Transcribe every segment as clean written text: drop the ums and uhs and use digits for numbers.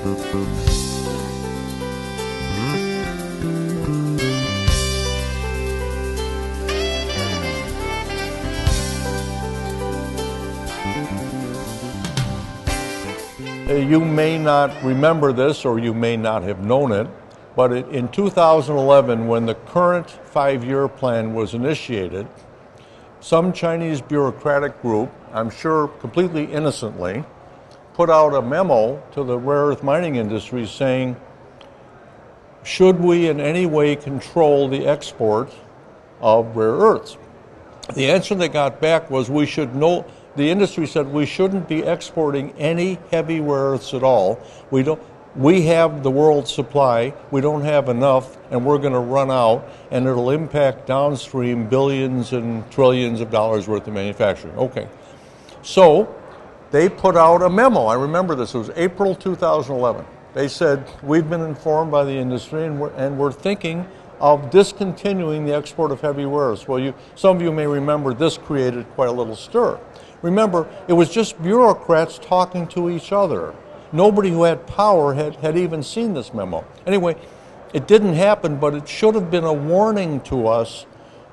You may not remember this, or you may not have known it, but in 2011, when the current 5-year plan was initiated, some Chinese bureaucratic group, I'm sure completely innocently, put out a memo to the rare earth mining industry saying, should we in any way control the export of rare earths? The answer they got back was we should know. The industry said we shouldn't be exporting any heavy rare earths at all. We have the world's supply, we don't have enough, and we're going to run out, and it'll impact downstream billions and trillions of dollars worth of manufacturing. Okay. So they put out a memo. I remember this. It was April 2011. They said, we've been informed by the industry, and we're thinking of discontinuing the export of heavy rare earths. Well, some of you may remember this created quite a little stir. Remember, it was just bureaucrats talking to each other. Nobody who had power had even seen this memo. Anyway, it didn't happen, but it should have been a warning to us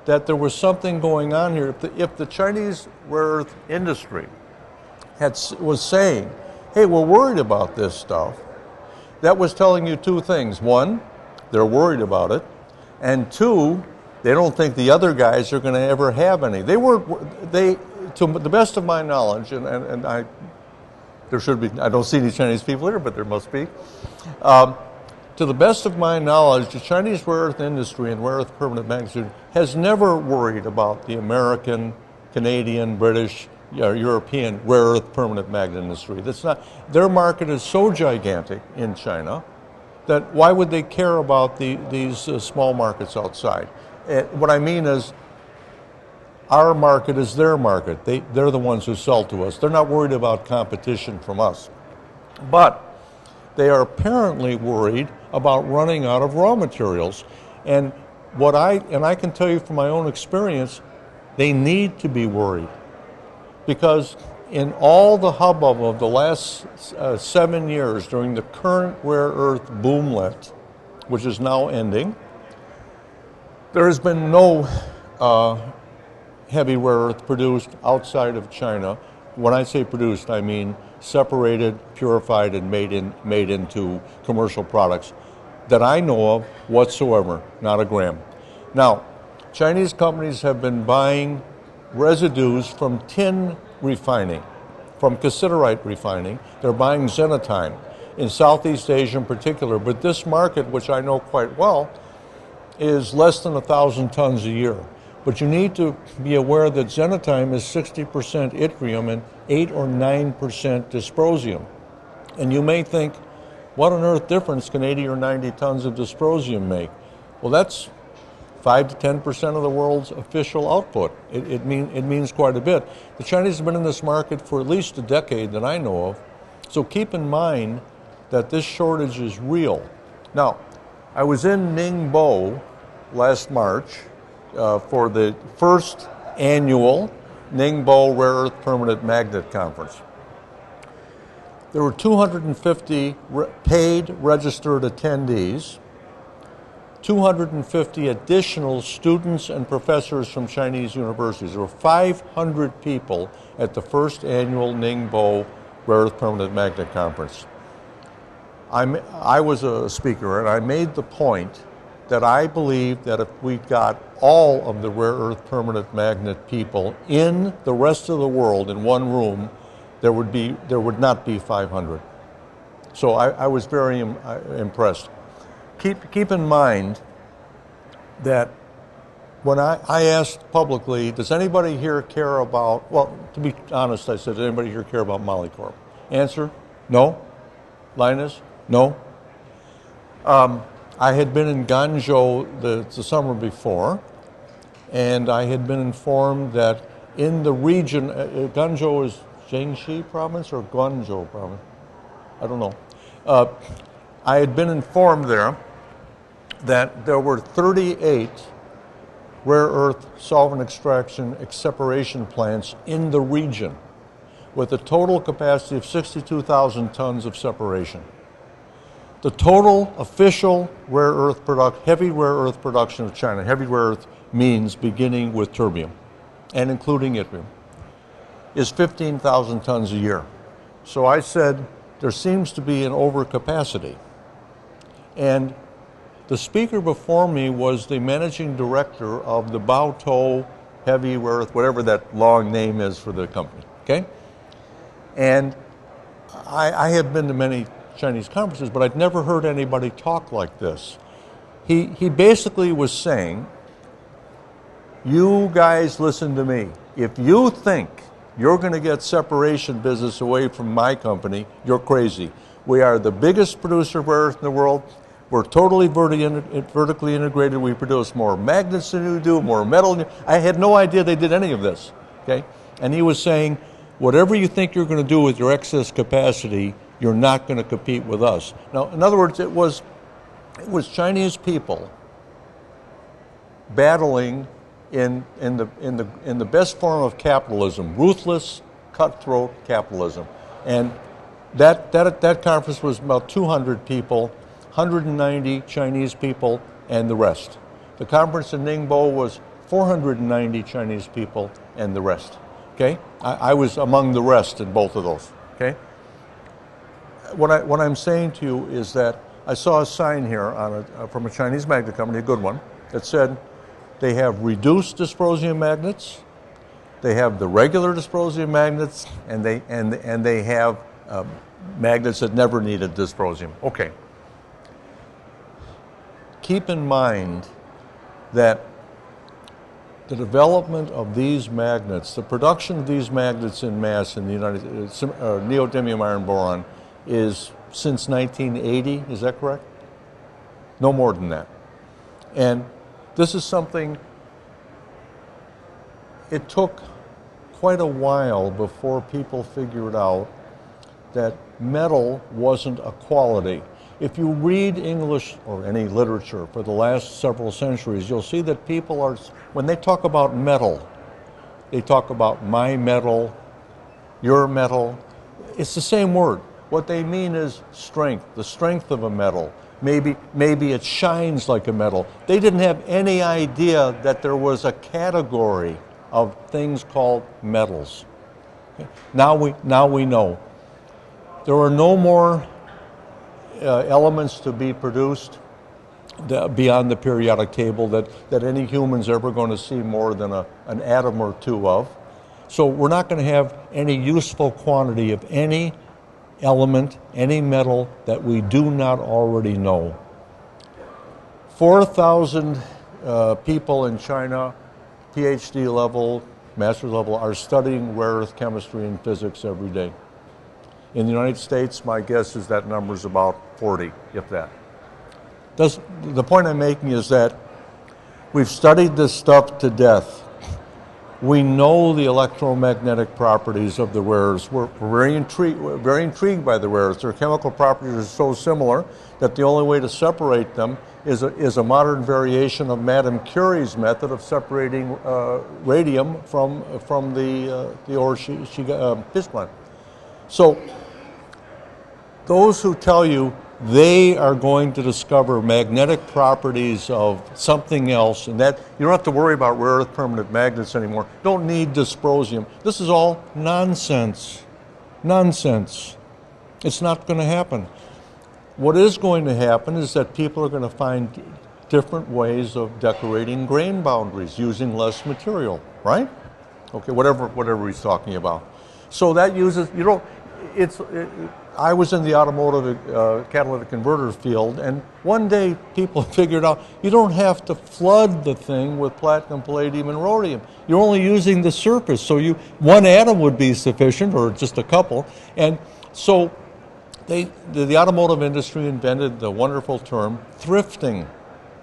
that there was something going on here. If the Chinese rare earth industry was saying, hey, we're worried about this stuff, that was telling you two things. One, they're worried about it, and two, they don't think the other guys are going to ever have any. To the best of my knowledge, and there should be, I don't see any Chinese people here, but there must be. To the best of my knowledge, the Chinese rare earth industry and rare earth permanent magnet has never worried about the American, Canadian, British, European rare earth permanent magnet industry. That's not, their market is so gigantic in China that why would they care about these small markets outside? What I mean is, our market is their market. They're the ones who sell to us. They're not worried about competition from us. But they are apparently worried about running out of raw materials. And I can tell you from my own experience, they need to be worried. Because in all the hubbub of the last 7 years during the current rare earth boomlet, which is now ending, there has been no heavy rare earth produced outside of China. When I say produced, I mean separated, purified, and made into commercial products that I know of whatsoever, not a gram. Now, Chinese companies have been buying residues from tin refining, from cassiterite refining. They're buying xenotime in Southeast Asia in particular, but this market, which I know quite well, is less than 1,000 tons a year. But you need to be aware that xenotime is 60% yttrium and 8 or 9% dysprosium. And you may think, what on earth difference can 80 or 90 tons of dysprosium make? Well, that's 5 to 10% of the world's official output. It means quite a bit. The Chinese have been in this market for at least a decade that I know of. So keep in mind that this shortage is real. Now, I was in Ningbo last March for the first annual Ningbo Rare Earth Permanent Magnet Conference. There were 250 paid registered attendees, 250 additional students and professors from Chinese universities. There were 500 people at the first annual Ningbo Rare Earth Permanent Magnet Conference. I was a speaker, and I made the point that I believe that if we got all of the rare earth permanent magnet people in the rest of the world in one room, there would not be 500. So I was very impressed. Keep in mind that when I asked publicly, does anybody here care about, well, to be honest, I said, does anybody here care about Molycorp? Answer, no. Linus, no. I had been in Guangzhou the summer before, and I had been informed that in the region, Guangzhou is Jiangxi province or Guangzhou province? I don't know. I had been informed there that there were 38 rare earth solvent extraction separation plants in the region with a total capacity of 62,000 tons of separation. The total official heavy rare earth production of China, heavy rare earth means beginning with terbium and including yttrium, is 15,000 tons a year. So I said, there seems to be an overcapacity. And the speaker before me was the managing director of the Baotou Heavy Rare Earth, whatever that long name is for the company, okay? And I had been to many Chinese conferences, but I'd never heard anybody talk like this. He basically was saying, you guys listen to me. If you think you're going to get separation business away from my company, you're crazy. We are the biggest producer of rare earth in the world. We're totally vertically integrated. We produce more magnets than you do, more metal. I had no idea they did any of this, okay? And he was saying, whatever you think you're going to do with your excess capacity, you're not going to compete with us. Now, in other words, it was Chinese people battling in the best form of capitalism, ruthless, cutthroat capitalism. And that conference was about 200 people, 190 Chinese people, and the rest. The conference in Ningbo was 490 Chinese people and the rest. Okay, I was among the rest in both of those. Okay, what I'm saying to you is that I saw a sign here from a Chinese magnet company, a good one, that said they have reduced dysprosium magnets, they have the regular dysprosium magnets, and they have magnets that never needed dysprosium. Okay. Keep in mind that the development of these magnets, the production of these magnets in mass in the United States, neodymium iron boron, is since 1980, is that correct? No more than that. And this is something, it took quite a while before people figured out that metal wasn't a quality. If you read English or any literature for the last several centuries, you'll see that people are, when they talk about metal, they talk about my metal, your metal. It's the same word. What they mean is strength, the strength of a metal. Maybe it shines like a metal. They didn't have any idea that there was a category of things called metals. Okay? Now we know. There are no more elements to be produced beyond the periodic table that any human's ever going to see more than an atom or two of. So we're not going to have any useful quantity of any element, any metal that we do not already know. 4,000 people in China, PhD level, master's level, are studying rare earth chemistry and physics every day. In the United States, my guess is that number is about 40, if that. The point I'm making is that we've studied this stuff to death. We know the electromagnetic properties of the rare earths. We're very intrigued by the rare earths. Their chemical properties are so similar that the only way to separate them is a modern variation of Madame Curie's method of separating radium from the ore she plant. So those who tell you they are going to discover magnetic properties of something else, and that you don't have to worry about rare earth permanent magnets anymore, don't need dysprosium. This is all nonsense. Nonsense. It's not going to happen. What is going to happen is that people are going to find different ways of decorating grain boundaries using less material, right? Okay, whatever he's talking about. So that uses, I was in the automotive catalytic converter field, and one day people figured out you don't have to flood the thing with platinum, palladium, and rhodium. You're only using the surface, so one atom would be sufficient, or just a couple. And so the automotive industry invented the wonderful term thrifting,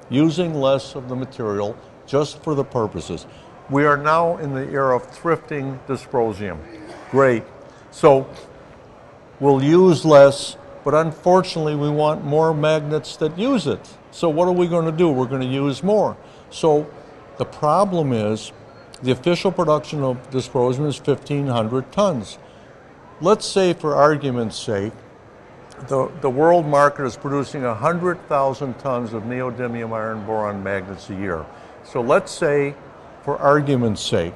using less of the material just for the purposes. We are now in the era of thrifting dysprosium. Great. So we'll use less, but unfortunately we want more magnets that use it. So what are we going to do? We're going to use more. So the problem is the official production of dysprosium is 1,500 tons. Let's say, for argument's sake, the world market is producing 100,000 tons of neodymium iron boron magnets a year. So let's say, for argument's sake,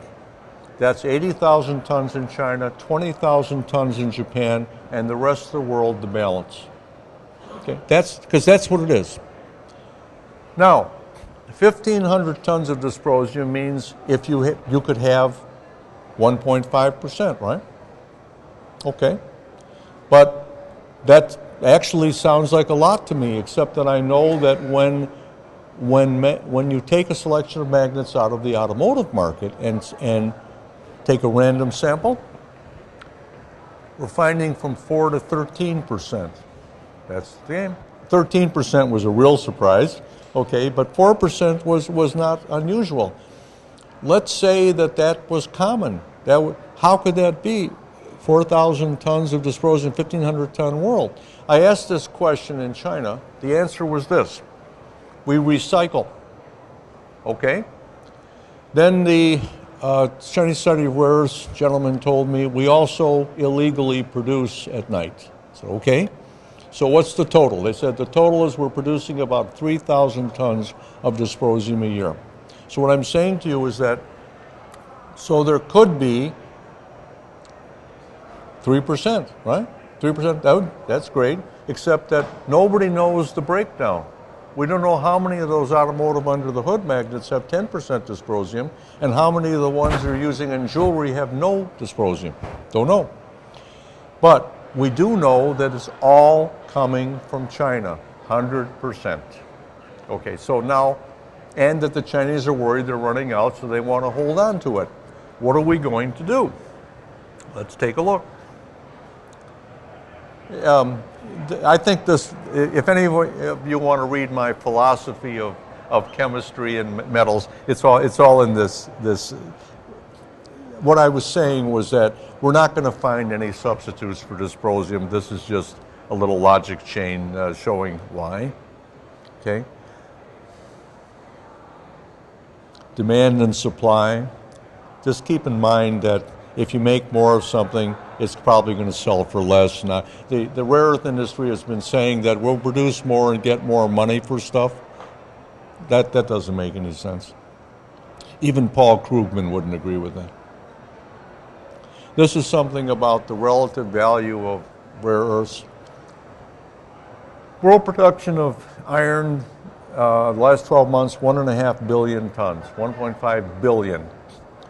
that's 80,000 tons in China, 20,000 tons in Japan, and the rest of the world, the balance. Okay, because that's what it is. Now, 1,500 tons of dysprosium means if you could have 1.5%, right? Okay, but that actually sounds like a lot to me, except that I know that when you take a selection of magnets out of the automotive market and take a random sample, we're finding from 4 to 13%. That's the game. 13% was a real surprise, okay, but 4% was not unusual. Let's say that was common. How could that be? 4,000 tons of dysprosium, 1,500 ton world. I asked this question in China. The answer was this: we recycle. Okay? Then the Chinese Society of Rare Earths gentleman told me we also illegally produce at night. I said, okay. So what's the total? They said the total is we're producing about 3,000 tons of dysprosium a year. So what I'm saying to you is that, so there could be 3%, right? 3%, that's great, except that nobody knows the breakdown. We don't know how many of those automotive under the hood magnets have 10% dysprosium, and how many of the ones they're using in jewelry have no dysprosium. Don't know. But we do know that it's all coming from China, 100%. Okay, so now, and that the Chinese are worried they're running out, so they want to hold on to it. What are we going to do? Let's take a look. I think this, if any of you want to read my philosophy of chemistry and metals, it's all in this. What I was saying was that we're not going to find any substitutes for dysprosium. This is just a little logic chain showing why. Okay. Demand and supply. Just keep in mind that if you make more of something, it's probably going to sell for less. Now, the rare earth industry has been saying that we'll produce more and get more money for stuff. That doesn't make any sense. Even Paul Krugman wouldn't agree with that. This is something about the relative value of rare earths. World production of iron, the last 12 months, 1.5 billion tons, 1.5 billion.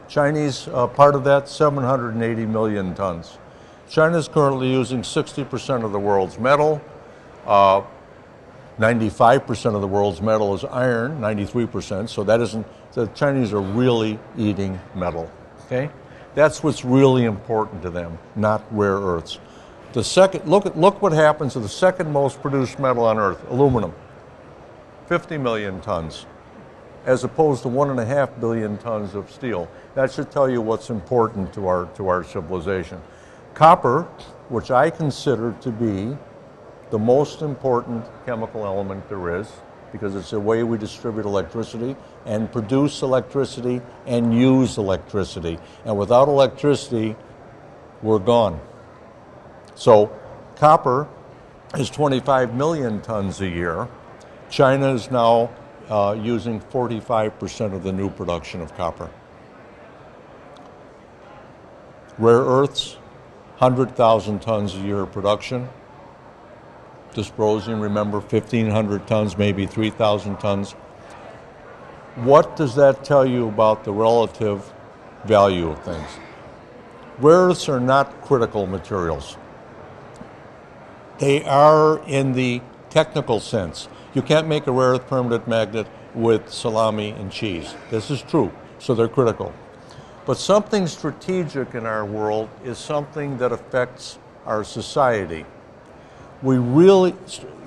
Chinese part of that, 780 million tons. China is currently using 60% of the world's metal. 95% of the world's metal is iron, 93%. So that isn't, the Chinese are really eating metal. Okay, that's what's really important to them, not rare earths. The second, look what happens to the second most produced metal on Earth, aluminum, 50 million tons, as opposed to 1.5 billion tons of steel. That should tell you what's important to our civilization. Copper, which I consider to be the most important chemical element there is, because it's the way we distribute electricity and produce electricity and use electricity. And without electricity, we're gone. So copper is 25 million tons a year. China is now using 45% of the new production of copper. Rare earths, 100,000 tons a year of production. Dysprosium, remember, 1,500 tons, maybe 3,000 tons. What does that tell you about the relative value of things? Rare earths are not critical materials. They are in the technical sense. You can't make a rare earth permanent magnet with salami and cheese. This is true, so they're critical. But something strategic in our world is something that affects our society.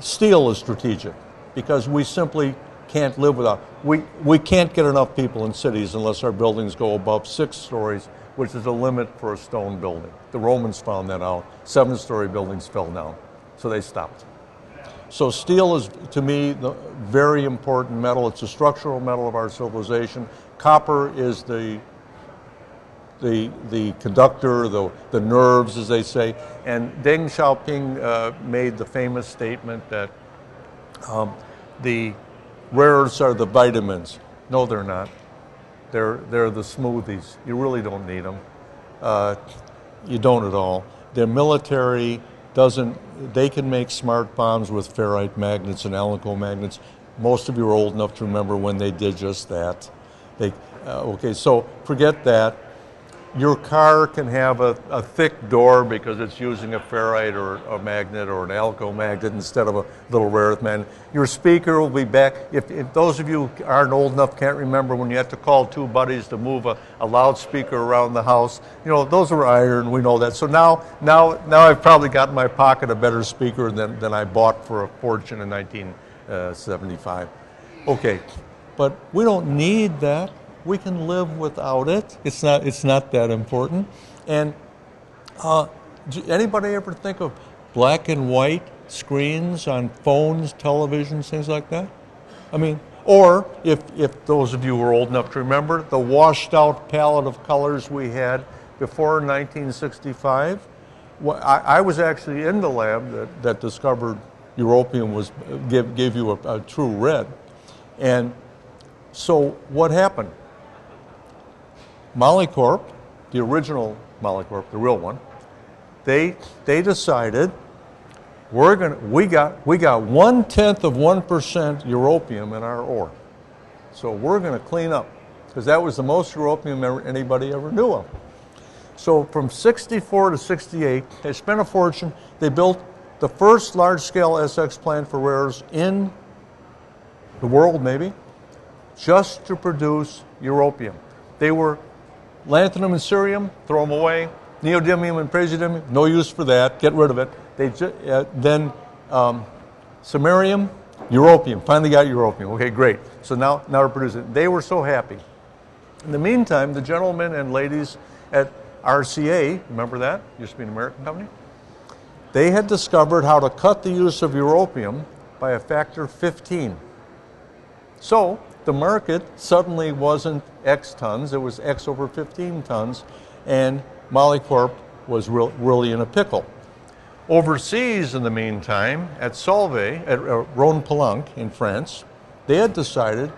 Steel is strategic because we simply can't live without. We can't get enough people in cities unless our buildings go above 6 stories, which is a limit for a stone building. The Romans found that out. 7-story buildings fell down, so they stopped. So steel is, to me, the very important metal. It's a structural metal of our civilization. Copper is the the conductor, the nerves, as they say. And Deng Xiaoping made the famous statement that the rare earths are the vitamins. No, they're not. They're the smoothies. You really don't need them. You don't at all. Their military doesn't. They can make smart bombs with ferrite magnets and alnico magnets. Most of you are old enough to remember when they did just that. Okay, so forget that. Your car can have a thick door because it's using a ferrite or a magnet or an alnico magnet instead of a little rare earth magnet. Your speaker will be back. If those of you aren't old enough, can't remember when you had to call two buddies to move a loudspeaker around the house, those were iron, we know that. So now I've probably got in my pocket a better speaker than I bought for a fortune in 1975. Okay, but we don't need that. We can live without it. It's not that important. And anybody ever think of black and white screens on phones, televisions, things like that? I mean, or if those of you who are old enough to remember, the washed out palette of colors we had before 1965. I was actually in the lab that discovered europium gave you a true red. And so what happened? Molycorp, the original Molycorp, the real one, they decided we got 1/10 of 1% europium in our ore. So we're going to clean up, because that was the most europium anybody ever knew of. So from 64 to 68, they spent a fortune. They built the first large-scale SX plant for rare earths in the world, maybe, just to produce europium. They were lanthanum and cerium, throw them away. Neodymium and praseodymium, no use for that, get rid of it. Then samarium, europium, finally got europium. Okay, great. So now we're producing. They were so happy. In the meantime, the gentlemen and ladies at RCA, remember that? Used to be an American company? They had discovered how to cut the use of europium by a factor of 15. So the market suddenly wasn't X tons, it was X over 15 tons, and Molycorp was really in a pickle. Overseas, in the meantime, at Solvay, at Rhône-Poulenc in France, they had decided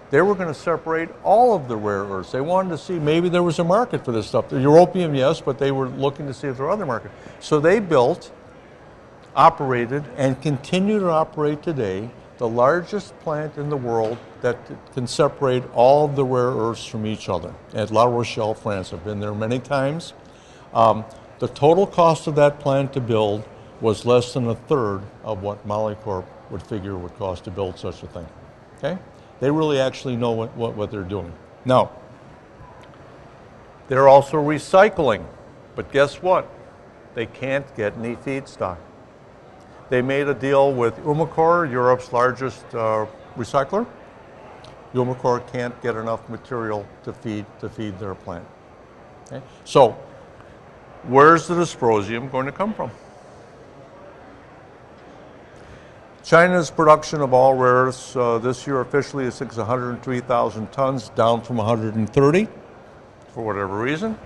they were going to separate all of the rare earths. They wanted to see maybe there was a market for this stuff. The europium, yes, but they were looking to see if there were other markets. So they built, operated, and continue to operate today the largest plant in the world that can separate all of the rare earths from each other at La Rochelle, France. I've been there many times. The total cost of that plant to build was less than a third of what Molycorp would figure would cost to build such a thing. Okay? They really actually know what they're doing. Now, they're also recycling, but guess what? They can't get any feedstock. They made a deal with Umicore, Europe's largest recycler. Umicore can't get enough material to feed their plant. Okay? So, where's the dysprosium going to come from? China's production of all rare earths this year officially is 103,000 tons, down from 130 for whatever reason.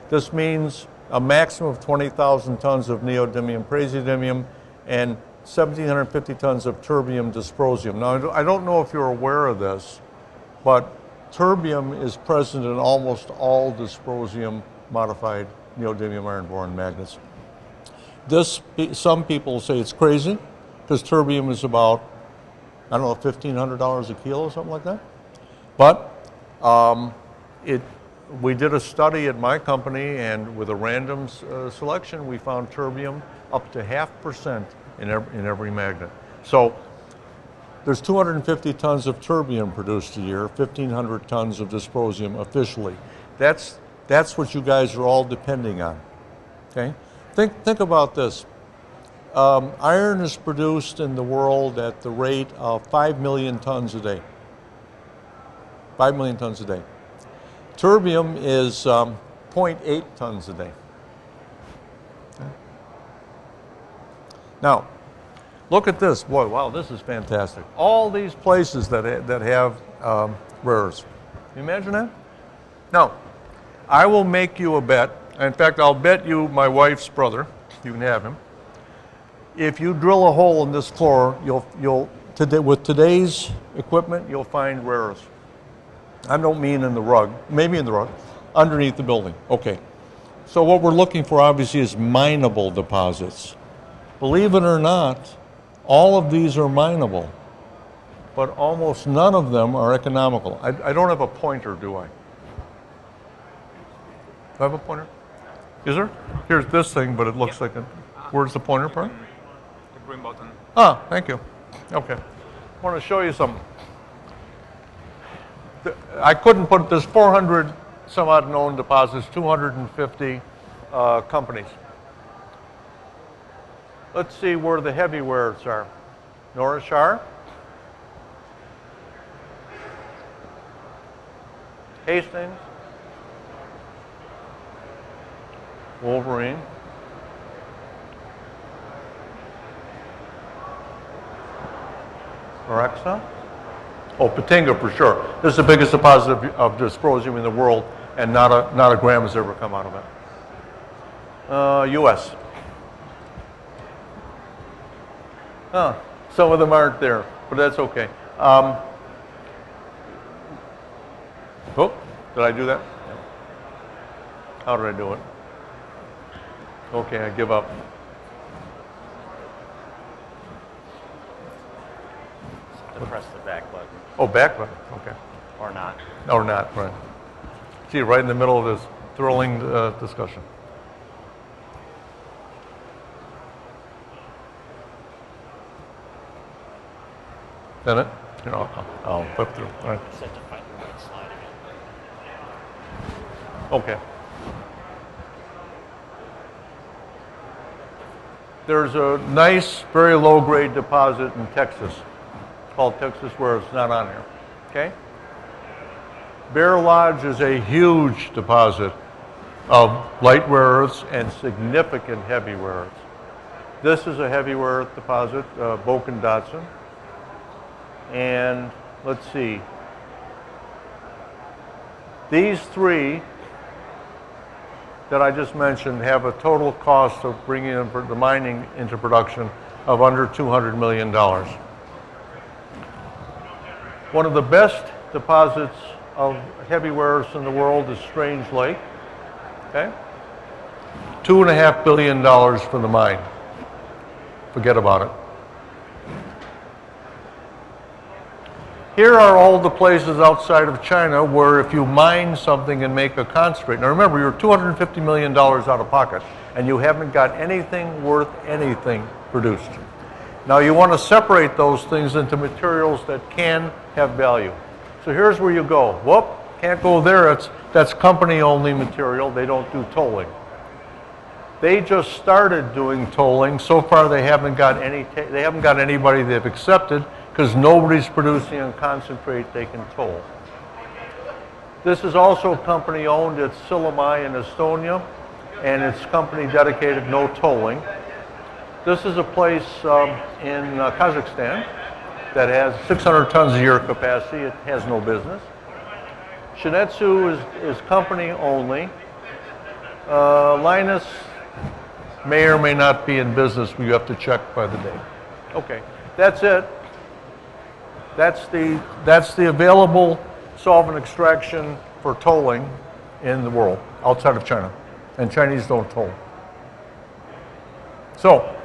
This means a maximum of 20,000 tons of neodymium, praseodymium, and 1,750 tons of terbium, dysprosium. Now, I don't know if you're aware of this, but terbium is present in almost all dysprosium modified neodymium iron boron magnets. Some people say it's crazy because terbium is about, I don't know, $1,500 a kilo, something like that. But we did a study at my company, and with a random selection, we found terbium up to 0.5% in every magnet. So there's 250 tons of terbium produced a year, 1,500 tons of dysprosium officially. That's what you guys are all depending on. Okay? Think about this. Iron is produced in the world at the rate of 5 million tons a day. 5 million tons a day. Terbium is 0.8 tons a day. Okay. Now, look at this. Boy, wow, this is fantastic. All these places that have rare earths. Can you imagine that? Now, I will make you a bet. In fact, I'll bet you my wife's brother. You can have him. If you drill a hole in this floor, with today's equipment, you'll find rare earths. I don't mean in the rug, maybe in the rug, underneath the building. Okay. So what we're looking for, obviously, is mineable deposits. Believe it or not, all of these are mineable, but almost none of them are economical. I don't have a pointer, do I? Do I have a pointer? Is there? Here's this thing, but it looks like a... Where's the pointer part? The green button. Ah, thank you. Okay. I want to show you something. I couldn't put... There's 400 some odd known deposits, 250 companies. Let's see where the heavy rare-earths are. Norishar, Hastings, Wolverine, Alexa. Oh, Patinga for sure. This is the biggest deposit of dysprosium in the world, and not a gram has ever come out of it. U.S. Some of them aren't there, but that's okay. Oh, did I do that? How did I do it? Okay, I give up. To press the back button. Oh, back button, okay. Or not. Or not, right. See, right in the middle of this thrilling discussion. Then it? You know, I'll flip through. All right. Set to find the right slide again. Okay. There's a nice, very low-grade deposit in Texas. It's called Texas where it's not on here. Okay? Bear Lodge is a huge deposit of light rare earths and significant heavy rare earths. This is a heavy rare earth deposit, Boken Dotson. And let's see. These three that I just mentioned have a total cost of bringing the mining into production of under $200 million. One of the best deposits of heavy rare earths in the world is Strange Lake. Okay? $2.5 billion for the mine. Forget about it. Here are all the places outside of China where if you mine something and make a concentrate. Now remember, you're $250 million out of pocket and you haven't got anything worth anything produced. Now you want to separate those things into materials that can have value. So here's where you go. Whoop, can't go there. That's company-only material. They don't do tolling. They just started doing tolling. So far they haven't got anybody they've accepted, because nobody's producing a concentrate they can toll. This is also company owned. It's Silimai in Estonia, and it's company dedicated, no tolling. This is a place in Kazakhstan that has 600 tons a year capacity. It has no business. Shinetsu is company only. Linus may or may not be in business, but you have to check by the day. Okay, that's it. That's the available solvent extraction for tolling in the world outside of China, and Chinese don't toll. So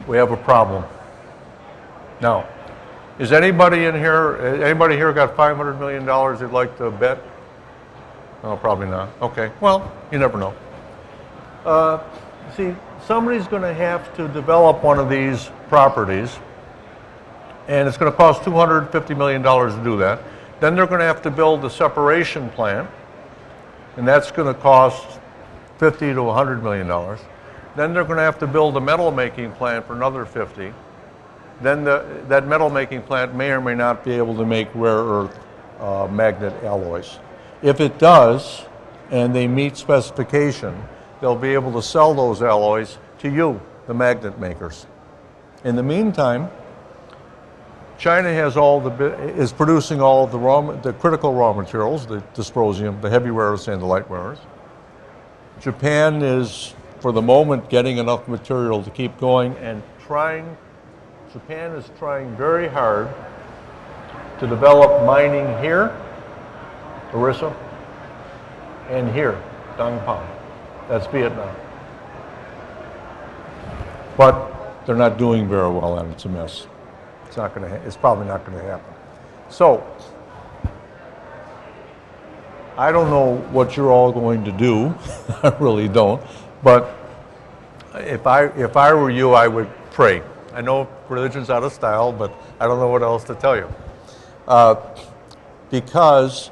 we have a problem. Now, is anybody here got $500 million they'd like to bet? No, probably not. Okay, well, you never know. See, somebody's going to have to develop one of these properties, and it's going to cost $250 million to do that. Then they're going to have to build a separation plant, and that's going to cost $50 to $100 million. Then they're going to have to build a metal making plant for another 50. Then that metal making plant may or may not be able to make rare earth magnet alloys. If it does, and they meet specification, they'll be able to sell those alloys to you, the magnet makers. In the meantime, China has is producing all of the critical raw materials, the dysprosium, the heavy rare earths, and the light rare earths. Japan is, for the moment, getting enough material to keep going and trying. Japan is trying very hard to develop mining here, Orissa, and here, Dongpang. That's Vietnam. But they're not doing very well, and it's a mess. It's probably not going to happen. So, I don't know what you're all going to do. I really don't. But if I were you, I would pray. I know religion's out of style, but I don't know what else to tell you. Because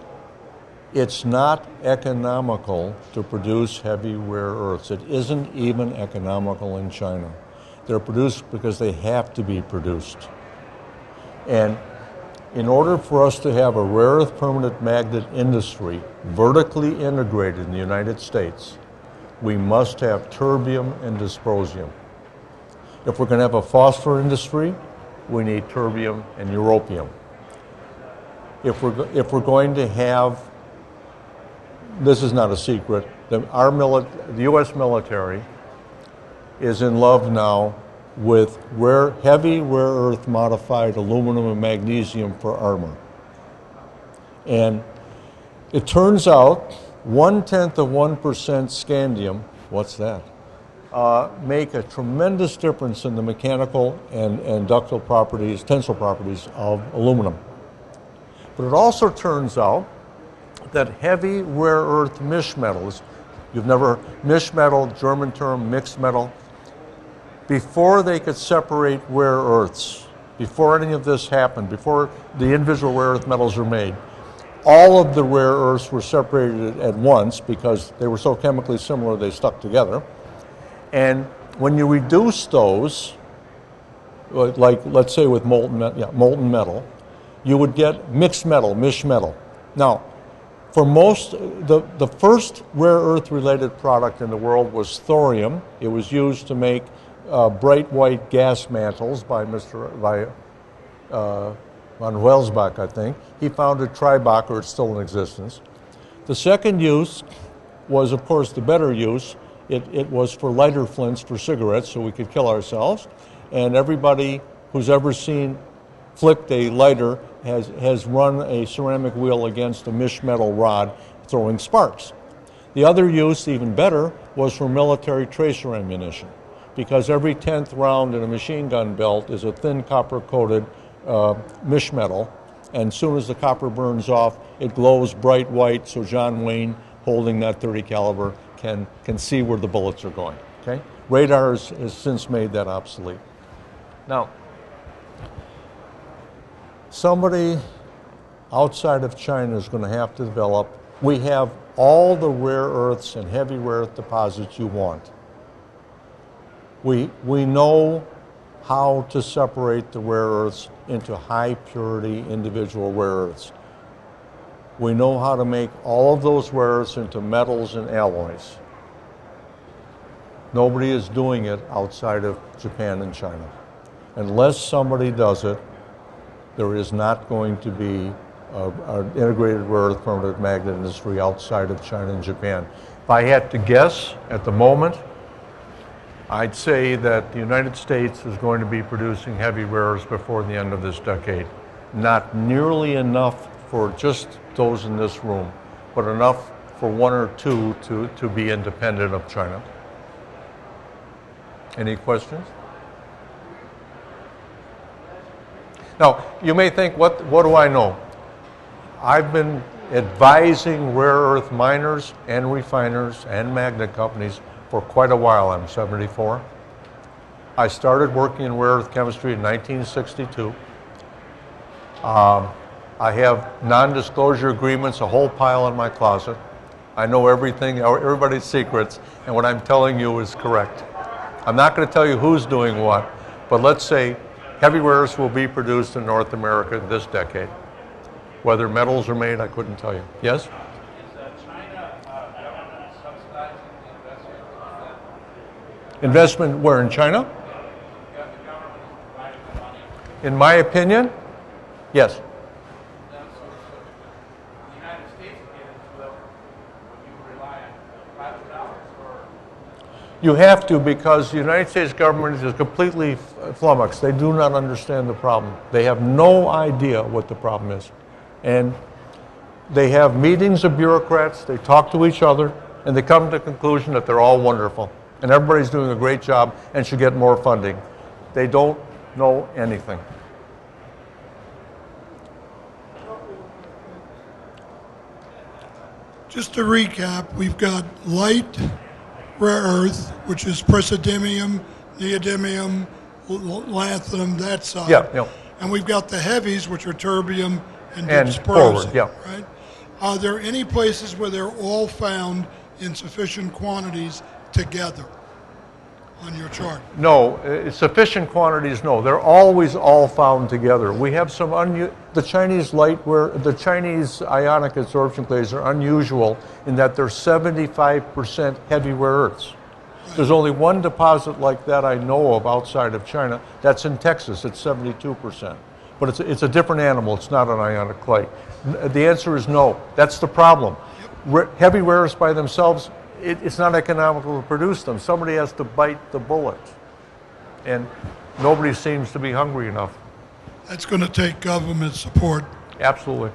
it's not economical to produce heavy rare earths. It isn't even economical in China. They're produced because they have to be produced. And in order for us to have a rare earth permanent magnet industry vertically integrated in the United States, we must have terbium and dysprosium. If we're going to have a phosphor industry, we need terbium and europium. If we're going to have, this is not a secret, the U.S. military is in love now with heavy rare earth modified aluminum and magnesium for armor. And it turns out 0.1% scandium, what's that? Make a tremendous difference in the mechanical and ductile properties, tensile properties of aluminum. But it also turns out that heavy rare earth mish metals, mish metal, German term, mixed metal, before they could separate rare earths, before any of this happened, before the individual rare earth metals were made, all of the rare earths were separated at once because they were so chemically similar they stuck together. And when you reduce those, like let's say with molten metal, you would get mixed metal, mish metal. Now, for the first rare earth related product in the world was thorium. It was used to make bright white gas mantles by von Welsbach, I think. He founded Tribacher, it's still in existence. The second use was, of course, the better use. It was for lighter flints for cigarettes so we could kill ourselves. And everybody who's ever flicked a lighter has run a ceramic wheel against a mish metal rod throwing sparks. The other use, even better, was for military tracer ammunition, because every 10th round in a machine gun belt is a thin copper-coated mish metal, and as soon as the copper burns off, it glows bright white, so John Wayne, holding that .30 caliber, can see where the bullets are going. Okay? Radar has since made that obsolete. Now, somebody outside of China is going to have to develop. We have all the rare earths and heavy rare earth deposits you want. We know how to separate the rare earths into high purity individual rare earths. We know how to make all of those rare earths into metals and alloys. Nobody is doing it outside of Japan and China. Unless somebody does it, there is not going to be an integrated rare earth permanent magnet industry outside of China and Japan. If I had to guess at the moment, I'd say that the United States is going to be producing heavy rare earths before the end of this decade. Not nearly enough for just those in this room, but enough for one or two to be independent of China. Any questions? Now, you may think, what do I know? I've been advising rare earth miners and refiners and magnet companies for quite a while. I'm 74. I started working in rare earth chemistry in 1962. I have non-disclosure agreements, a whole pile in my closet. I know everything, everybody's secrets, and what I'm telling you is correct. I'm not going to tell you who's doing what, but let's say heavy rare earths will be produced in North America this decade. Whether metals are made, I couldn't tell you. Yes? Is China government subsidizing the investment? Investment where, in China? Yeah, the government is providing the money. In my opinion, Yes. Now, so the United States get into it, would you rely on private dollars or? You have to, because the United States government is completely flummoxed. They do not understand the problem. They have no idea what the problem is. And they have meetings of bureaucrats, they talk to each other, and they come to the conclusion that they're all wonderful. And everybody's doing a great job and should get more funding. They don't know anything. Just to recap, we've got light rare earth, which is praseodymium, neodymium, lanthanum, that side. Yeah, yeah. And we've got the heavies, which are terbium and And dysprosium. forward, yeah. Right? Are there any places where they're all found in sufficient quantities together on your chart? No, sufficient quantities, no. They're always all found together. We have some, the Chinese the Chinese ionic absorption clays are unusual in that they're 75% heavy rare earths. There's only one deposit like that I know of outside of China. That's in Texas, it's 72%. But it's a different animal, it's not an ionic clay. The answer is no, that's the problem. Heavy rare earths by themselves, it's not economical to produce them. Somebody has to bite the bullet. And nobody seems to be hungry enough. That's going to take government support. Absolutely.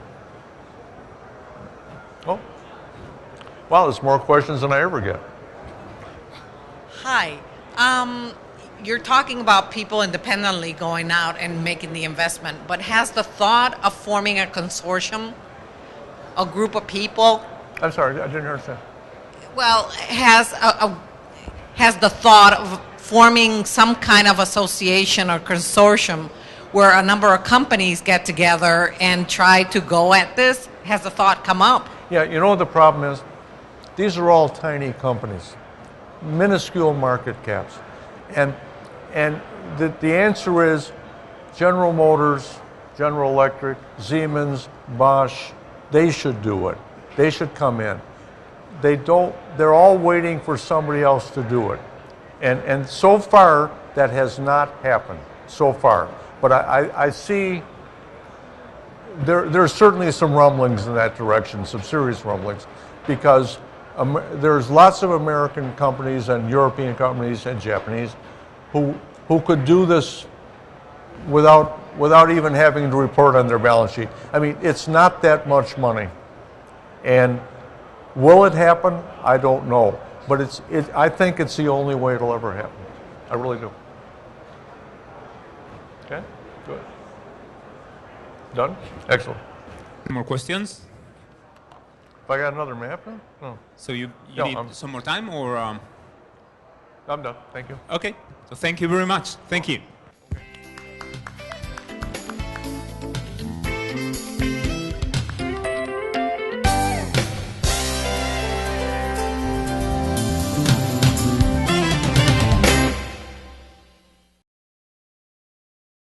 Oh, wow, there's more questions than I ever get. Hi. You're talking about people independently going out and making the investment, but has the thought of forming a consortium, a group of people, I'm sorry, I didn't understand. well, has the thought of forming some kind of association or consortium where a number of companies get together and try to go at this? Has the thought come up? Yeah, you know what the problem is? These are all tiny companies, minuscule market caps. And the answer is General Motors, General Electric, Siemens, Bosch, they should do it. They should come in. They're all waiting for somebody else to do it. And so far, that has not happened, so far. But I see there's certainly some rumblings in that direction, some serious rumblings, because there's lots of American companies and European companies and Japanese who could do this without even having to report on their balance sheet. I mean, it's not that much money. And will it happen? I don't know. But I think it's the only way it'll ever happen. I really do. Okay, good. Done? Excellent. More questions? If I got another map now? No. So you No, need some more time, or? I'm done. Thank you. Okay. So thank you very much. Thank you.